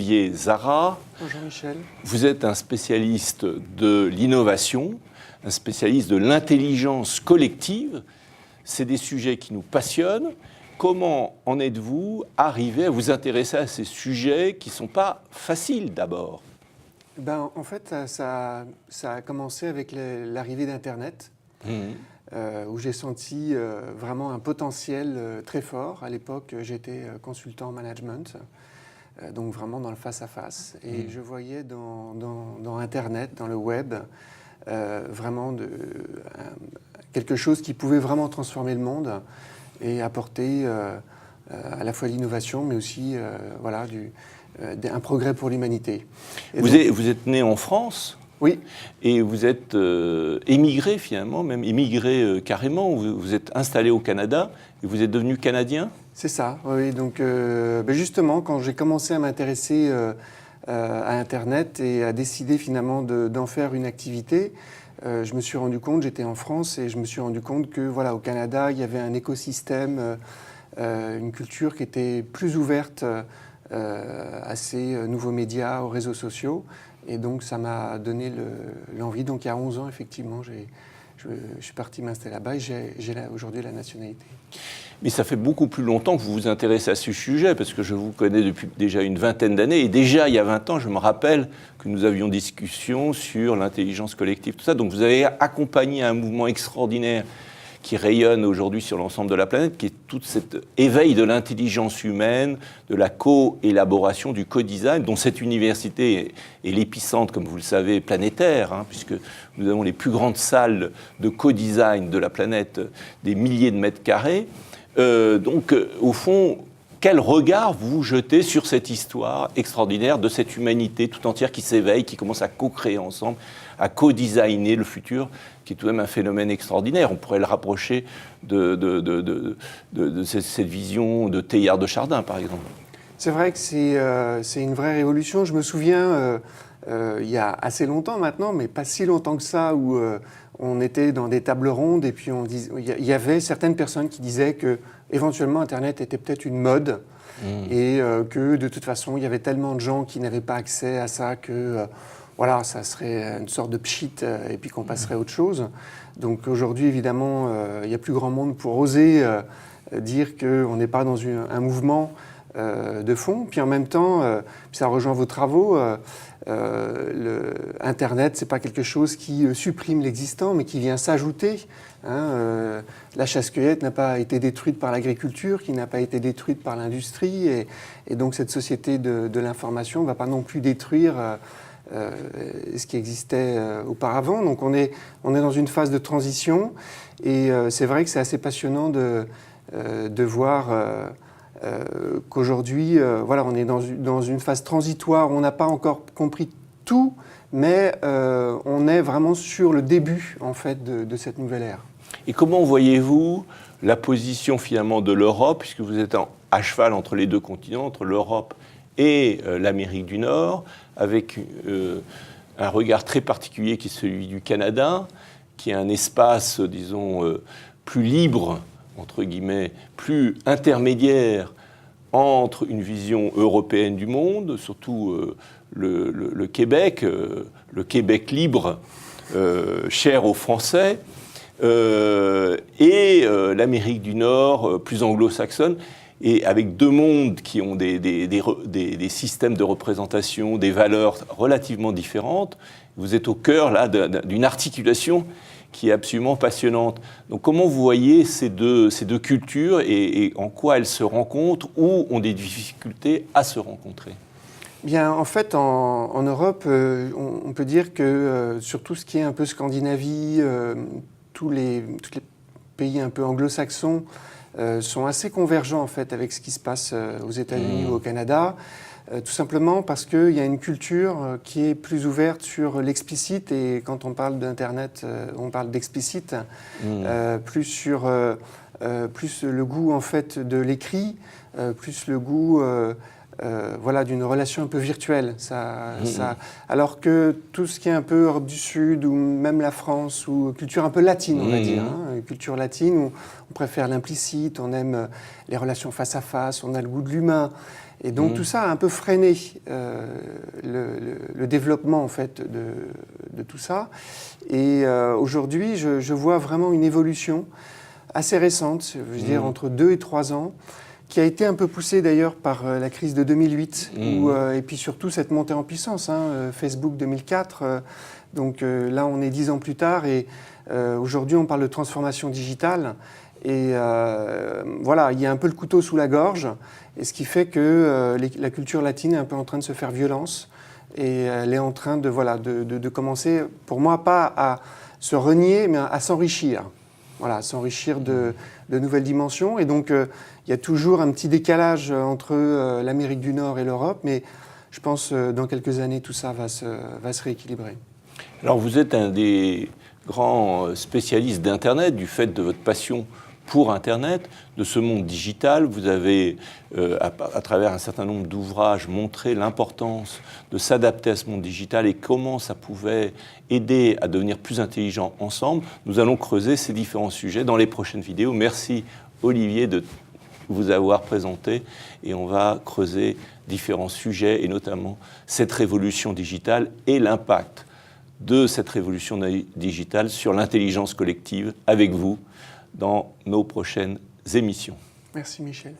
Xavier Zara. Bonjour Michel. Vous êtes un spécialiste de l'innovation, un spécialiste de l'intelligence collective. C'est des sujets qui nous passionnent. Comment en êtes-vous arrivé à vous intéresser à ces sujets qui ne sont pas faciles d'abord ? En fait, ça a commencé avec l'arrivée d'Internet, où j'ai senti vraiment un potentiel très fort. À l'époque, j'étais consultant en management, donc vraiment dans le face-à-face. Et je voyais dans Internet, dans le web, vraiment quelque chose qui pouvait vraiment transformer le monde et apporter à la fois l'innovation, mais aussi un progrès pour l'humanité. Vous êtes né en France ? Oui. Et vous êtes émigré finalement, même émigré carrément. Vous êtes installé au Canada et vous êtes devenu Canadien ? C'est ça, oui. Donc justement, quand j'ai commencé à m'intéresser à Internet et à décider finalement d'en faire une activité, je me suis rendu compte, j'étais en France et je me suis rendu compte que voilà, au Canada, il y avait un écosystème, une culture qui était plus ouverte à ces nouveaux médias, aux réseaux sociaux. Et donc, ça m'a donné l'envie. Donc, il y a 11 ans, effectivement, je suis parti m'installer là-bas et j'ai aujourd'hui la nationalité. Mais ça fait beaucoup plus longtemps que vous vous intéressez à ce sujet, parce que je vous connais depuis déjà une vingtaine d'années. Et déjà, il y a 20 ans, je me rappelle que nous avions discussion sur l'intelligence collective, tout ça. Donc, vous avez accompagné un mouvement extraordinaire qui rayonne aujourd'hui sur l'ensemble de la planète, qui est tout cet éveil de l'intelligence humaine, de la co-élaboration, du co-design, dont cette université est l'épicentre, comme vous le savez, planétaire, puisque nous avons les plus grandes salles de co-design de la planète, des milliers de mètres carrés. Donc, au fond, quel regard vous jetez sur cette histoire extraordinaire de cette humanité tout entière qui s'éveille, qui commence à co-créer ensemble, à co-designer le futur, qui est tout de même un phénomène extraordinaire. On pourrait le rapprocher de cette vision de Teilhard de Chardin, par exemple. C'est vrai que c'est une vraie révolution. Je me souviens, il y a assez longtemps maintenant, mais pas si longtemps que ça, où on était dans des tables rondes et puis il y avait certaines personnes qui disaient que éventuellement Internet était peut-être une mode et que de toute façon il y avait tellement de gens qui n'avaient pas accès à ça que voilà, ça serait une sorte de pchit et puis qu'on passerait à autre chose. Donc aujourd'hui évidemment il y a plus grand monde pour oser dire qu'on n'est pas dans un mouvement de fond. Puis en même temps, ça rejoint vos travaux, Internet, c'est pas quelque chose qui supprime l'existant, mais qui vient s'ajouter. La chasse-cueillette n'a pas été détruite par l'agriculture, qui n'a pas été détruite par l'industrie, et donc cette société de l'information ne va pas non plus détruire ce qui existait auparavant. Donc on est dans une phase de transition, et c'est vrai que c'est assez passionnant de voir qu'aujourd'hui, voilà, on est dans une phase transitoire, on n'a pas encore compris tout, mais on est vraiment sur le début en fait de cette nouvelle ère. Et comment voyez-vous la position finalement de l'Europe, puisque vous êtes à cheval entre les deux continents, entre l'Europe et l'Amérique du Nord, avec un regard très particulier qui est celui du Canada, qui est un espace, disons, plus libre, entre guillemets, plus intermédiaire entre une vision européenne du monde, surtout le Québec libre, cher aux Français, et l'Amérique du Nord, plus anglo-saxonne, et avec deux mondes qui ont des systèmes de représentation, des valeurs relativement différentes. Vous êtes au cœur là d'une articulation qui est absolument passionnante. Donc comment vous voyez ces deux cultures et en quoi elles se rencontrent ou ont des difficultés à se rencontrer ? Bien, en fait, en Europe, on peut dire que sur tout ce qui est un peu Scandinavie, tous les pays un peu anglo-saxons sont assez convergents en fait avec ce qui se passe aux États-Unis ou au Canada. Tout simplement parce qu'il y a une culture qui est plus ouverte sur l'explicite, et quand on parle d'Internet, on parle d'explicite, plus sur plus le goût en fait de l'écrit, plus le goût voilà, d'une relation un peu virtuelle. Alors que tout ce qui est un peu Europe du Sud ou même la France, ou culture un peu latine, on va dire, culture latine où on préfère l'implicite, on aime les relations face à face, on a le goût de l'humain. Et donc tout ça a un peu freiné le développement en fait de tout ça. Et aujourd'hui, je vois vraiment une évolution assez récente, je veux dire entre 2 et 3 ans, qui a été un peu poussée d'ailleurs par la crise de 2008, et puis surtout cette montée en puissance, Facebook 2004. Donc là, on est 10 ans plus tard, et aujourd'hui, on parle de transformation digitale. Et voilà, il y a un peu le couteau sous la gorge, et ce qui fait que la culture latine est un peu en train de se faire violence, et elle est en train de commencer, pour moi, pas à se renier, mais à s'enrichir. Voilà, à s'enrichir de nouvelles dimensions. Et donc, il y a toujours un petit décalage entre l'Amérique du Nord et l'Europe, mais je pense dans quelques années, tout ça va se rééquilibrer. Alors, vous êtes un des grands spécialistes d'Internet, du fait de votre passion pour Internet, de ce monde digital. Vous avez, à travers un certain nombre d'ouvrages, montré l'importance de s'adapter à ce monde digital et comment ça pouvait aider à devenir plus intelligent ensemble. Nous allons creuser ces différents sujets dans les prochaines vidéos. Merci Olivier de vous avoir présenté, et on va creuser différents sujets, et notamment cette révolution digitale et l'impact de cette révolution digitale sur l'intelligence collective avec vous dans nos prochaines émissions. Merci Michel.